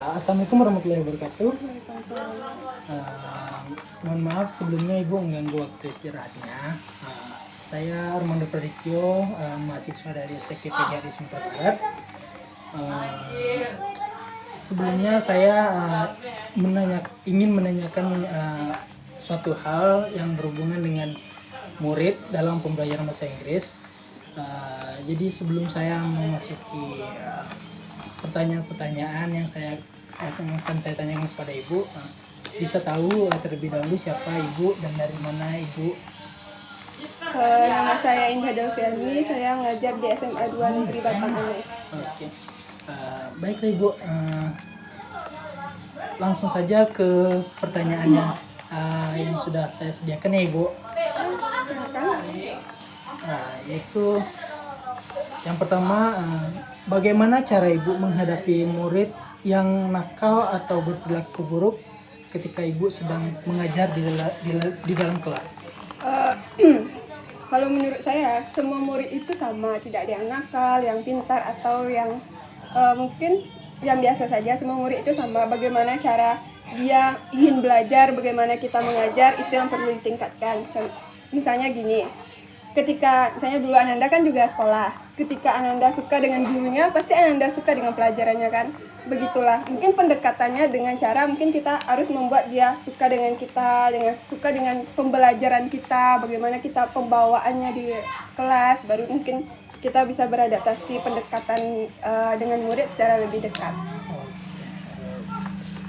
Assalamualaikum warahmatullahi wabarakatuh. Waalaikumsalam. Mohon maaf sebelumnya Ibu mengganggu waktu istirahatnya. Saya Armando Pradityo, mahasiswa dari STK PGRI Sumatera Barat. Sebelumnya saya ingin menanyakan suatu hal yang berhubungan dengan murid dalam pembelajaran bahasa Inggris. Jadi sebelum saya memasuki pertanyaan-pertanyaan yang akan saya tanyakan kepada Ibu, bisa tahu terlebih dahulu siapa Ibu dan dari mana Ibu? Nama saya Indah Delviani, saya ngajar di SMA 2 Negeri Batang Anai. Oke. Baiklah Ibu, langsung saja ke pertanyaannya yang sudah saya sediakan ya Ibu. Silakan. Yaitu yang pertama, bagaimana cara Ibu menghadapi murid yang nakal atau berperilaku buruk ketika Ibu sedang mengajar di dalam kelas? Kalau menurut saya, semua murid itu sama, tidak ada yang nakal, yang pintar, atau yang mungkin yang biasa saja. Semua murid itu sama. Bagaimana cara dia ingin belajar, bagaimana kita mengajar, itu yang perlu ditingkatkan. Misalnya gini, ketika misalnya dulu Ananda kan juga sekolah, ketika Ananda suka dengan gurunya, pasti Ananda suka dengan pelajarannya kan. Begitulah, mungkin pendekatannya dengan cara mungkin kita harus membuat dia suka dengan kita, suka dengan pembelajaran kita, bagaimana kita pembawaannya di kelas, baru mungkin kita bisa beradaptasi pendekatan dengan murid secara lebih dekat.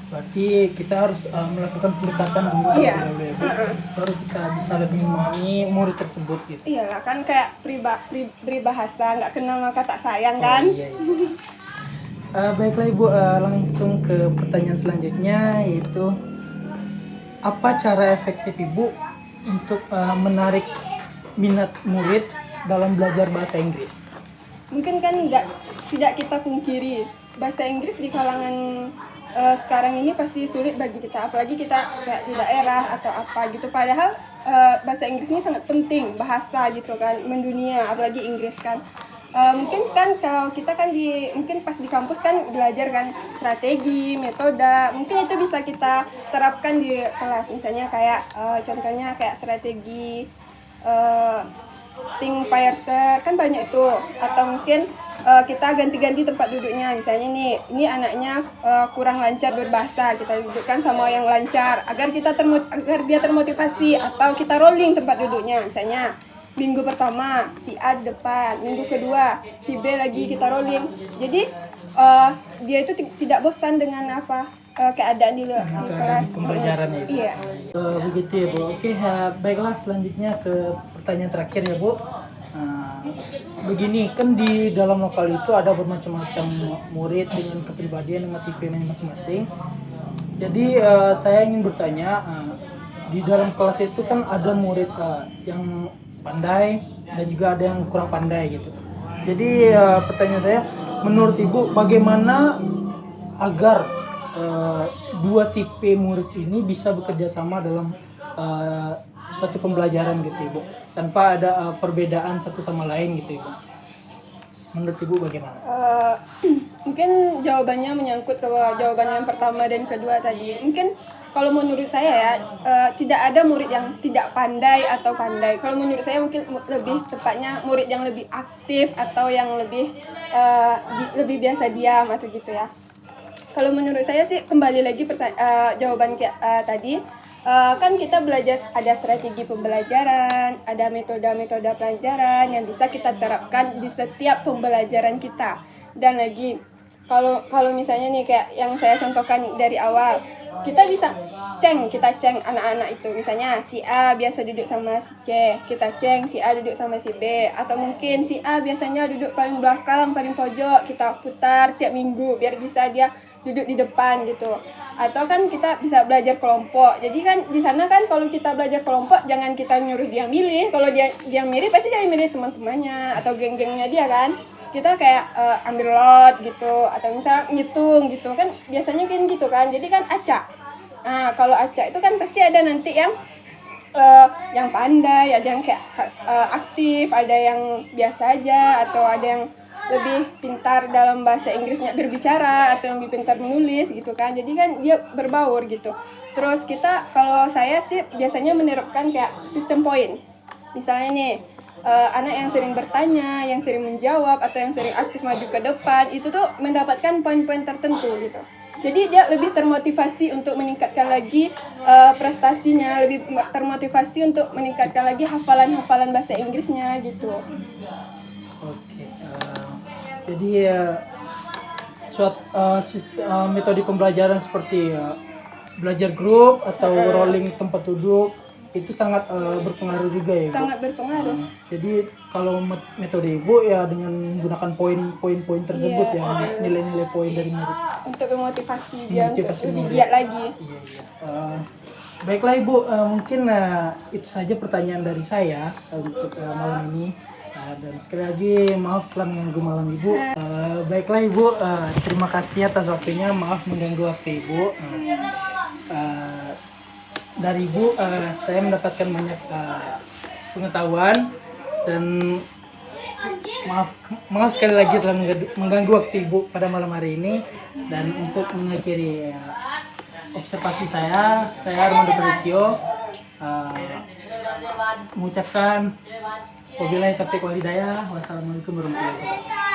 Berarti kita harus melakukan pendekatan dulu Iya. dulu ya Bu. Baru kita bisa lebih memahami murid tersebut gitu. Iyalah, kan kayak peribahasa, nggak kenal maka tak sayang kan. Iya. Baiklah Ibu, langsung ke pertanyaan selanjutnya, yaitu apa cara efektif Ibu untuk menarik minat murid dalam belajar bahasa Inggris? Mungkin kan tidak kita pungkiri, bahasa Inggris di kalangan sekarang ini pasti sulit bagi kita, apalagi kita kayak di daerah atau apa gitu. Padahal bahasa Inggris ini sangat penting, bahasa gitu kan, mendunia, apalagi Inggris kan. Mungkin kan kalau kita kan mungkin pas di kampus kan belajar kan strategi, metode, mungkin itu bisa kita terapkan di kelas. Misalnya kayak contohnya kayak strategi think fire kan banyak itu, atau mungkin kita ganti-ganti tempat duduknya. Misalnya nih, ini anaknya kurang lancar berbahasa, kita dudukkan sama yang lancar agar dia termotivasi, atau kita rolling tempat duduknya. Misalnya minggu pertama si A di depan, minggu kedua si B lagi, kita rolling. Jadi dia itu tidak bosan dengan keadaan di kelas Pembelajaran ya Bu. Iya. Begitu ya Bu. Oke, baiklah selanjutnya ke pertanyaan terakhir ya Bu. Begini, kan di dalam lokal itu ada bermacam-macam murid dengan kepribadian, dengan tipe masing-masing. Jadi saya ingin bertanya, di dalam kelas itu kan ada murid yang pandai dan juga ada yang kurang pandai gitu. Jadi pertanyaan saya, menurut Ibu bagaimana agar dua tipe murid ini bisa bekerja sama dalam suatu pembelajaran gitu Ibu, tanpa ada perbedaan satu sama lain gitu Ibu? Menurut Ibu bagaimana? Mungkin jawabannya menyangkut ke jawaban yang pertama dan kedua tadi. Mungkin kalau menurut saya ya, tidak ada murid yang tidak pandai atau pandai. Kalau menurut saya mungkin lebih tepatnya murid yang lebih aktif atau yang lebih biasa diam atau gitu ya. Kalau menurut saya sih, kembali lagi jawaban tadi, kan kita belajar, ada strategi pembelajaran, ada metode-metode pelajaran yang bisa kita terapkan di setiap pembelajaran kita. Dan lagi, kalau misalnya nih kayak yang saya contohkan dari awal, kita bisa kita ceng anak-anak itu. Misalnya si A biasa duduk sama si C, kita ceng si A duduk sama si B. Atau mungkin si A biasanya duduk paling belakang, paling pojok, kita putar tiap minggu biar bisa dia duduk di depan gitu. Atau kan kita bisa belajar kelompok. Jadi kan di sana kan kalau kita belajar kelompok, jangan kita nyuruh dia milih. Kalau dia milih, pasti dia milih teman-temannya atau geng-gengnya dia kan. Kita kayak ambil lot gitu, atau misal ngitung gitu kan, biasanya kan gitu kan. Jadi kan acak. Nah, kalau acak itu kan pasti ada nanti yang pandai, ada yang kayak aktif, ada yang biasa aja, atau ada yang lebih pintar dalam bahasa Inggrisnya berbicara atau yang lebih pintar menulis gitu kan. Jadi kan dia berbaur gitu. Terus kita, kalau saya sih biasanya menerapkan kayak sistem poin. Misalnya nih, anak yang sering bertanya, yang sering menjawab, atau yang sering aktif maju ke depan, itu tuh mendapatkan poin-poin tertentu gitu. Jadi dia lebih termotivasi untuk meningkatkan lagi prestasinya, lebih termotivasi untuk meningkatkan lagi hafalan-hafalan bahasa Inggrisnya gitu. Oke, jadi metode pembelajaran seperti belajar grup atau rolling tempat duduk itu sangat berpengaruh juga ya, Bu? Sangat berpengaruh. Jadi kalau metode Ibu ya dengan menggunakan poin-poin tersebut Iya. ya, nilai-nilai poin dari murid. Untuk memotivasi dia untuk Motivasi lebih murid. giat lagi. Iya, iya. Baiklah Ibu, mungkin itu saja pertanyaan dari saya untuk malam ini. Dan sekali lagi maaf telah mengganggu malam Ibu. Baiklah Ibu, terima kasih atas waktunya. Maaf mengganggu waktu Ibu. Dari Ibu saya mendapatkan banyak pengetahuan dan maaf sekali lagi telah mengganggu waktu Ibu pada malam hari ini. Dan untuk mengakhiri observasi saya Armando Pradityo mengucapkan wabillahi taufiq wal hidayah. Wassalamualaikum warahmatullahi wabarakatuh.